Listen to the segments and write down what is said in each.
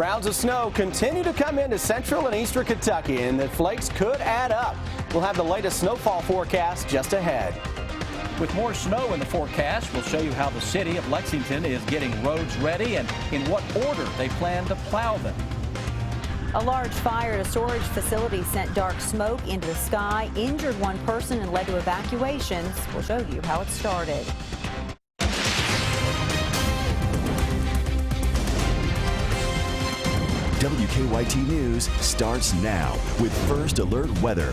Rounds of snow continue to come into central and eastern Kentucky, and the flakes could add up. We'll have the latest snowfall forecast just ahead. With more snow in the forecast, we'll show you how the city of Lexington is getting roads ready and in what order they plan to plow them. A large fire at a storage facility sent dark smoke into the sky, injured one person, and led to evacuations. We'll show you how it started. WKYT News starts now with First Alert Weather.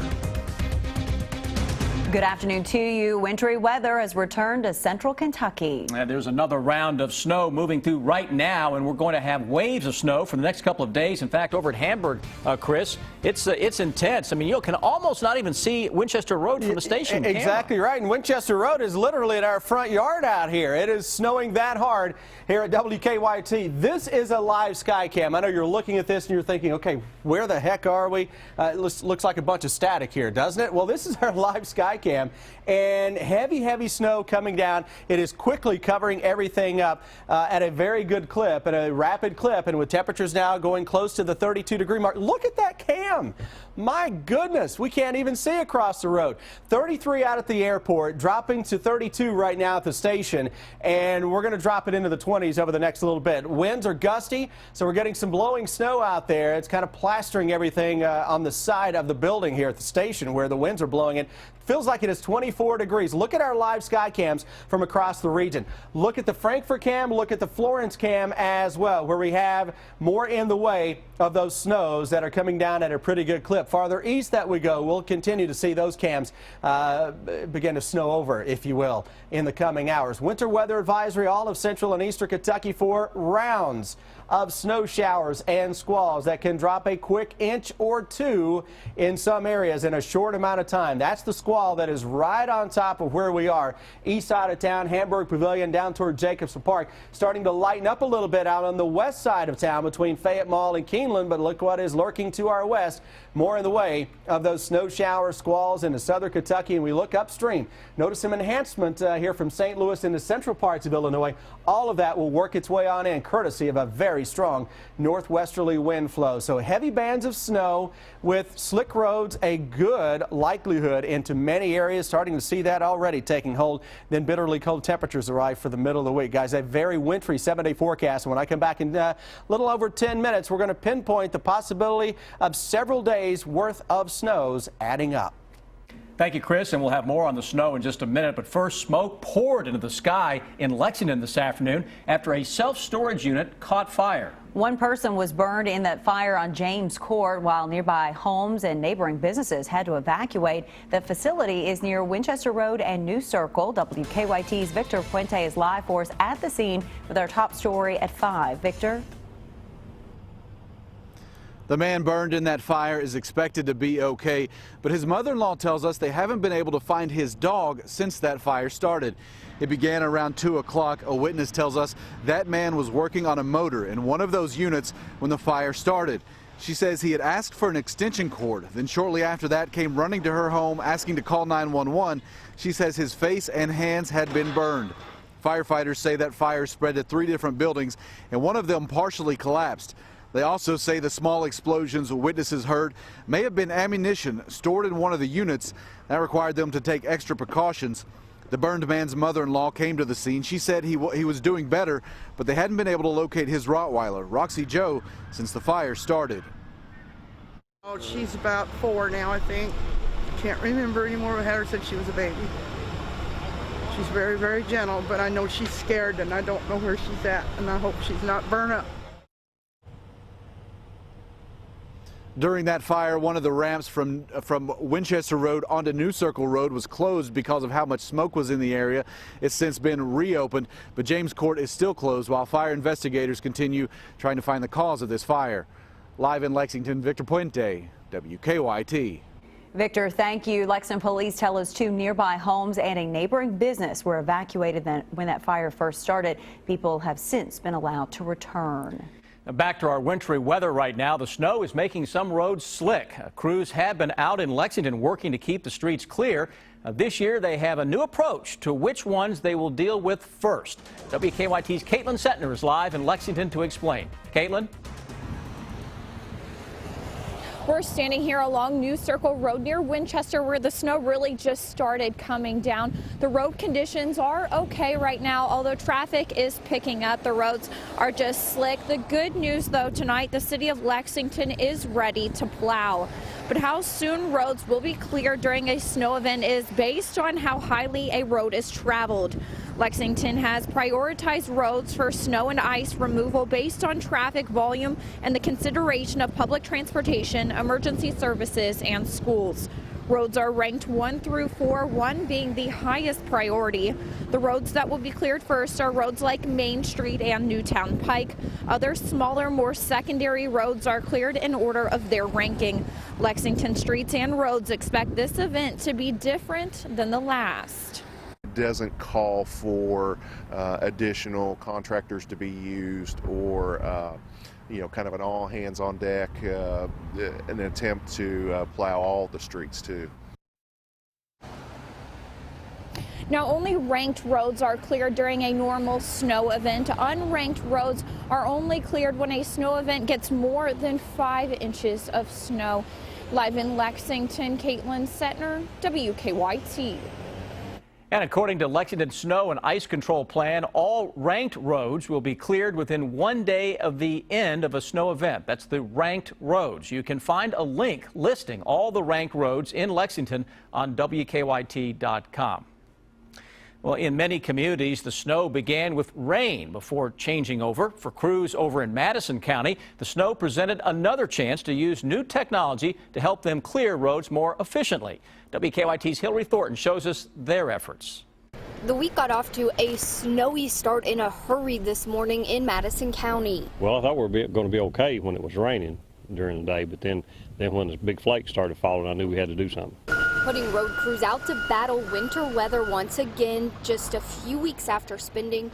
Good afternoon to you. Wintry weather has returned to central Kentucky. And there's another round of snow moving through right now, and we're going to have waves of snow for the next couple of days. In fact, over at Hamburg, Chris, it's intense. I mean, you can almost not even see Winchester Road from the station. Exactly right. And Winchester Road is literally at our front yard out here. It is snowing that hard here at WKYT. This is a live sky cam. I know you're looking at this and you're thinking, okay, where the heck are we? It looks like a bunch of static here, doesn't it? Well, this is our live sky cam, and heavy snow coming down. It is quickly covering everything up at a very good clip, at a rapid clip, and with temperatures now going close to the 32-degree mark. Look at that cam. My goodness, we can't even see across the road. 33 out at the airport, dropping to 32 right now at the station, and we're going to drop it into the 20s over the next little bit. Winds are gusty, so we're getting some blowing snow out there. It's kind of plastering everything on the side of the building here at the station where the winds are blowing it. Feels like it is 24 degrees. Look at our live sky cams from across the region. Look at the Frankfort cam, look at the Florence cam as well, where we have more in the way of those snows that are coming down at a pretty good clip. Farther east that we go, we'll continue to see those cams begin to snow over, if you will, in the coming hours. Winter weather advisory, all of central and eastern Kentucky for rounds of snow showers and squalls that can drop a quick inch or two in some areas in a short amount of time. That's the squall that is right on top of where we are. East side of town, Hamburg Pavilion down toward Jacobson Park, starting to lighten up a little bit out on the west side of town between Fayette Mall and Keeneland, but look what is lurking to our west. More in the way of those snow showers, squalls into southern Kentucky, and we look upstream. Notice some enhancement here from St. Louis into central parts of Illinois. All of that will work its way on in, courtesy of a very strong northwesterly wind flow. So heavy bands of snow with slick roads, a good likelihood into many areas. Starting to see that already taking hold. Then bitterly cold temperatures arrive for the middle of the week. Guys, a very wintry 7-day forecast. When I come back in a little over 10 minutes, we're going to pinpoint the possibility of several days worth of snows adding up. Thank you, Chris, and we'll have more on the snow in just a minute. But first, smoke poured into the sky in Lexington this afternoon after a self-storage unit caught fire. One person was burned in that fire on James Court, while nearby homes and neighboring businesses had to evacuate. The facility is near Winchester Road and New Circle. WKYT's Victor Puente is live for us at the scene with our top story at 5. Victor? The man burned in that fire is expected to be okay, but his mother-in-law tells us they haven't been able to find his dog since that fire started. It began around 2 o'clock. A witness tells us that man was working on a motor in one of those units when the fire started. She says he had asked for an extension cord, then shortly after that came running to her home asking to call 911. She says his face and hands had been burned. Firefighters say that fire spread to 3 different buildings, and one of them partially collapsed. They also say the small explosions witnesses heard may have been ammunition stored in one of the units. That required them to take extra precautions. The burned man's mother-in-law came to the scene. She said he was doing better, but they hadn't been able to locate his Rottweiler, Roxy Joe, since the fire started. Oh, she's about 4 now, I think. Can't remember anymore. We had her since she was a baby. She's very gentle, but I know she's scared, and I don't know where she's at, and I hope she's not burned up. During that fire, one of the ramps from Winchester Road onto New Circle Road was closed because of how much smoke was in the area. It's since been reopened, but James Court is still closed while fire investigators continue trying to find the cause of this fire. Live in Lexington, Victor Puente, WKYT. Victor, thank you. Lexington police tell us 2 nearby homes and a neighboring business were evacuated when that fire first started. People have since been allowed to return. Now back to our wintry weather right now. The snow is making some roads slick. Crews have been out in Lexington working to keep the streets clear. This year they have a new approach to which ones they will deal with first. WKYT's Caitlin Setner is live in Lexington to explain. Caitlin? We're standing here along New Circle Road near Winchester, where the snow really just started coming down. The road conditions are okay right now, although traffic is picking up. The roads are just slick. The good news, though, tonight, the city of Lexington is ready to plow. But how soon roads will be cleared during a snow event is based on how highly a road is traveled. Lexington has prioritized roads for snow and ice removal based on traffic volume and the consideration of public transportation, emergency services, and schools. Roads are ranked 1 through 4, 1 being the highest priority. The roads that will be cleared first are roads like Main Street and Newtown Pike. Other smaller, more secondary roads are cleared in order of their ranking. Lexington streets and roads expect this event to be different than the last. Doesn't call for additional contractors to be used or kind of an all hands on deck, an attempt to plow all the streets too. Now, only ranked roads are cleared during a normal snow event. Unranked roads are only cleared when a snow event gets more than 5 inches of snow. Live in Lexington, Caitlin Setner, WKYT. And according to Lexington's snow and ice control plan, all ranked roads will be cleared within 1 day of the end of a snow event. That's the ranked roads. You can find a link listing all the ranked roads in Lexington on WKYT.com. Well, in many communities, the snow began with rain before changing over. For crews over in Madison County, the snow presented another chance to use new technology to help them clear roads more efficiently. WKYT's Hillary Thornton shows us their efforts. The week got off to a snowy start in a hurry this morning in Madison County. Well, I thought we were going to be okay when it was raining during the day, but then when the big flakes started falling, I knew we had to do something. Putting road crews out to battle winter weather once again, just a few weeks after spending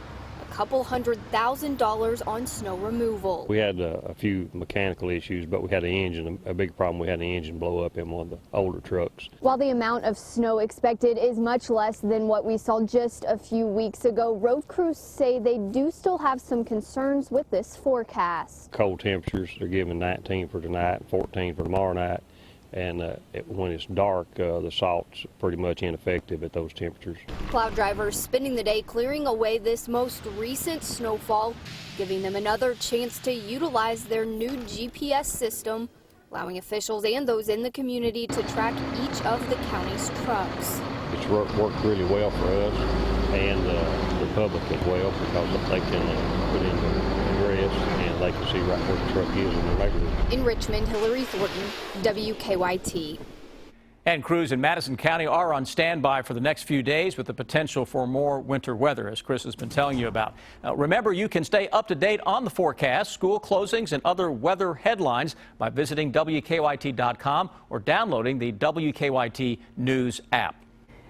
a couple $100,000 on snow removal. We had a few mechanical issues, but we had a big problem. We had the engine blow up in one of the older trucks. While the amount of snow expected is much less than what we saw just a few weeks ago, road crews say they do still have some concerns with this forecast. Cold temperatures, they're giving 19 for tonight, 14 for tomorrow night. And when it's dark, the salt's pretty much ineffective at those temperatures. Plow drivers spending the day clearing away this most recent snowfall, giving them another chance to utilize their new GPS system, allowing officials and those in the community to track each of the county's trucks. It's worked really well for us and the public as well, because they can put in the address and they can see right where the truck is in their neighborhood. In Richmond, Hillary Thornton, WKYT. And crews in Madison County are on standby for the next few days with the potential for more winter weather, as Chris has been telling you about. Remember, you can stay up to date on the forecast, school closings, and other weather headlines by visiting WKYT.com or downloading the WKYT News app.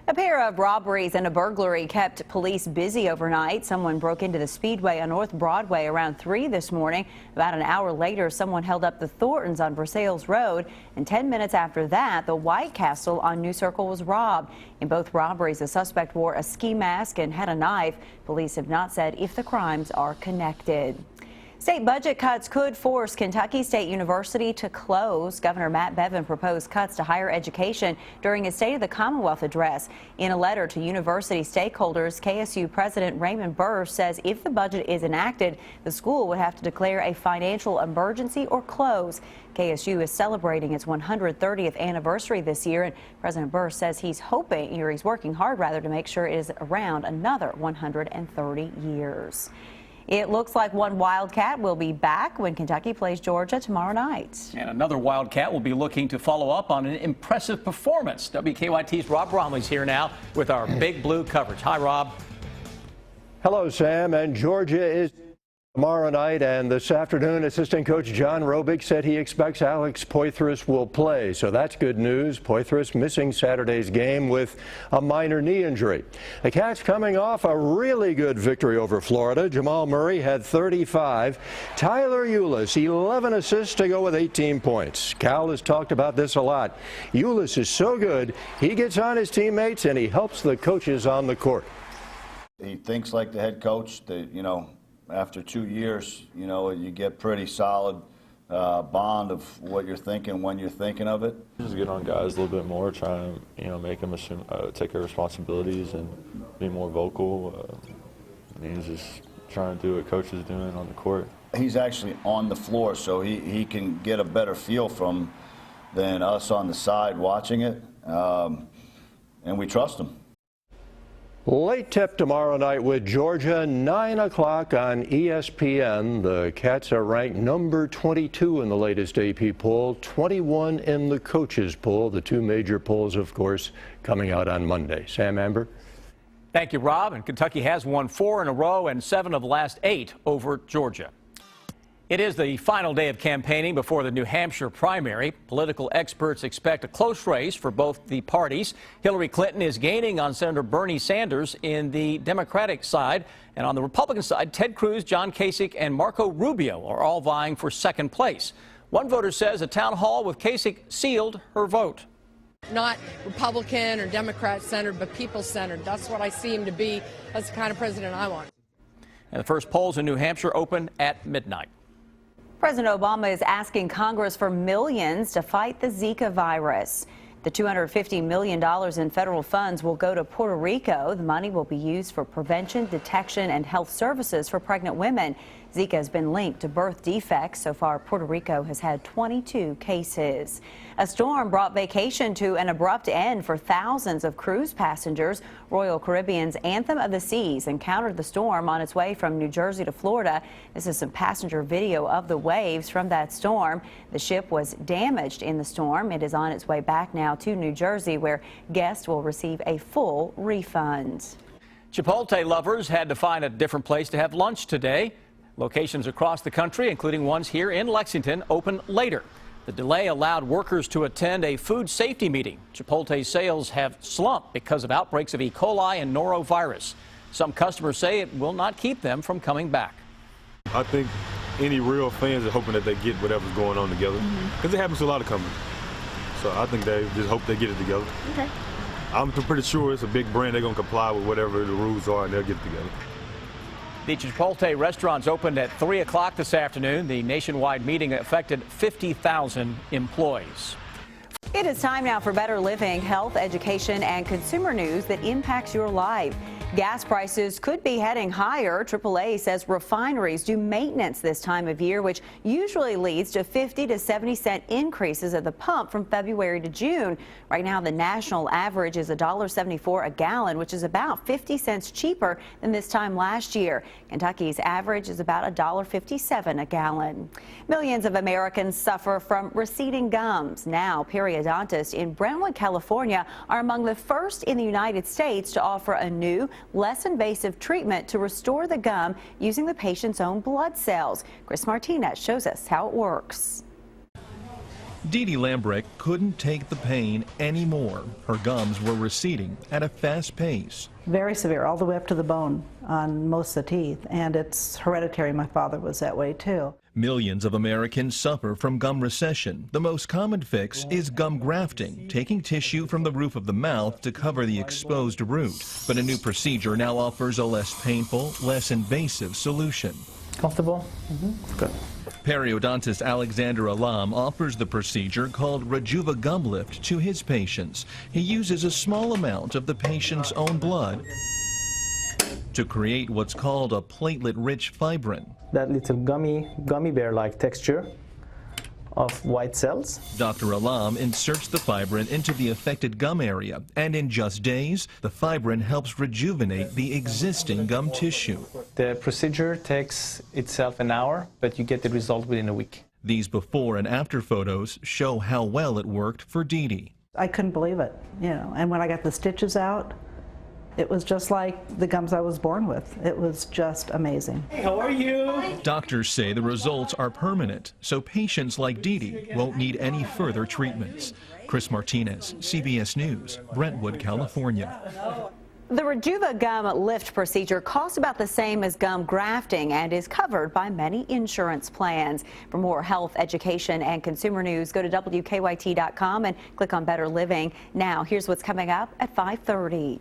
A pair of robberies and a burglary kept police busy overnight. Someone broke into the Speedway on North Broadway around 3 this morning. About an hour later, someone held up the Thorntons on Versailles Road. And 10 minutes after that, the White Castle on New Circle was robbed. In both robberies, the suspect wore a ski mask and had a knife. Police have not said if the crimes are connected. State budget cuts could force Kentucky State University to close. Governor Matt Bevin proposed cuts to higher education during his State of the Commonwealth address. In a letter to university stakeholders, KSU President Raymond Burr says if the budget is enacted, the school would have to declare a financial emergency or close. KSU is celebrating its 130th anniversary this year, and President Burr says he's working hard to make sure it is around another 130 years. It looks like one Wildcat will be back when Kentucky plays Georgia tomorrow night. And another Wildcat will be looking to follow up on an impressive performance. WKYT's Rob Bromley's here now with our Big Blue coverage. Hi, Rob. Hello, Sam. And Georgia is tomorrow night, and this afternoon, assistant coach John Robick said he expects Alex Poythress will play. So that's good news. Poythress missing Saturday's game with a minor knee injury. The Cats coming off a really good victory over Florida. Jamal Murray had 35. Tyler Eulis, 11 assists to go with 18 points. Cal has talked about this a lot. Eulis is so good, he gets on his teammates and he helps the coaches on the court. He thinks like the head coach that, after 2 years, you get pretty solid bond of what you're thinking when you're thinking of it. Just get on guys a little bit more, try and make them assume, take their responsibilities and be more vocal. Means just trying to do what coach is doing on the court. He's actually on the floor, so he can get a better feel from than us on the side watching it, and we trust him. Late tip tomorrow night with Georgia, 9 o'clock on ESPN. The Cats are ranked number 22 in the latest AP poll, 21 in the coaches poll. The two major polls, of course, coming out on Monday. Sam Amber. Thank you, Rob. And Kentucky has won 4 in a row and 7 of the last 8 over Georgia. It is the final day of campaigning before the New Hampshire primary. Political experts expect a close race for both the parties. Hillary Clinton is gaining on Senator Bernie Sanders in the Democratic side. And on the Republican side, Ted Cruz, John Kasich, and Marco Rubio are all vying for second place. One voter says a town hall with Kasich sealed her vote. Not Republican or Democrat centered, but people centered. That's what I see him to be. That's the kind of president I want. And the first polls in New Hampshire open at midnight. President Obama is asking Congress for millions to fight the Zika virus. The $250 million in federal funds will go to Puerto Rico. The money will be used for prevention, detection, and health services for pregnant women. Zika has been linked to birth defects. So far, Puerto Rico has had 22 cases. A storm brought vacation to an abrupt end for thousands of cruise passengers. Royal Caribbean's Anthem of the Seas encountered the storm on its way from New Jersey to Florida. This is some passenger video of the waves from that storm. The ship was damaged in the storm. It is on its way back now to New Jersey, where guests will receive a full refund. Chipotle lovers had to find a different place to have lunch today. Locations across the country, including ones here in Lexington, open later. The delay allowed workers to attend a food safety meeting. Chipotle sales have slumped because of outbreaks of E. coli and norovirus. Some customers say it will not keep them from coming back. I think any real fans are hoping that they get whatever's going on together, because it happens to a lot of companies. So I think they just hope they get it together. Okay. I'm pretty sure it's a big brand. They're going to comply with whatever the rules are, and they'll get it together. The Chipotle restaurants opened at 3 o'clock this afternoon. The nationwide meeting affected 50,000 employees. It is time now for Better Living, health, education, and consumer news that impacts your life. Gas prices could be heading higher. AAA says refineries do maintenance this time of year, which usually leads to 50 to 70 cent increases at the pump from February to June. Right now, the national average is $1.74 a gallon, which is about 50 cents cheaper than this time last year. Kentucky's average is about $1.57 a gallon. Millions of Americans suffer from receding gums. Now, periodontists in Brentwood, California, are among the first in the United States to offer a new, less invasive treatment to restore the gum using the patient's own blood cells. Chris Martinez shows us how it works. Dee Dee Lambrick couldn't take the pain anymore. Her gums were receding at a fast pace. Very severe, all the way up to the bone on most of the teeth, and it's hereditary. My father was that way too. Millions of Americans suffer from gum recession. The most common fix is gum grafting, taking tissue from the roof of the mouth to cover the exposed root. But a new procedure now offers a less painful, less invasive solution. Comfortable? Good. Periodontist Alexander Alam offers the procedure called Rejuva Gum Lift to his patients. He uses a small amount of the patient's own blood to create what's called a platelet-rich fibrin. That little gummy bear-like texture of white cells. Dr. Alam inserts the fibrin into the affected gum area, and in just days, the fibrin helps rejuvenate the existing gum tissue. The procedure takes itself an hour, but you get the result within a week. These before and after photos show how well it worked for Dee Dee. I couldn't believe it, and when I got the stitches out, it was just like the gums I was born with. It was just amazing. Hey, how are you? Doctors say the results are permanent, so patients like Dee Dee won't need any further treatments. Chris Martinez, CBS News, Brentwood, California. The Rejuva Gum Lift procedure costs about the same as gum grafting and is covered by many insurance plans. For more health, education, and consumer news, go to WKYT.com and click on Better Living. Now, here's what's coming up at 5:30.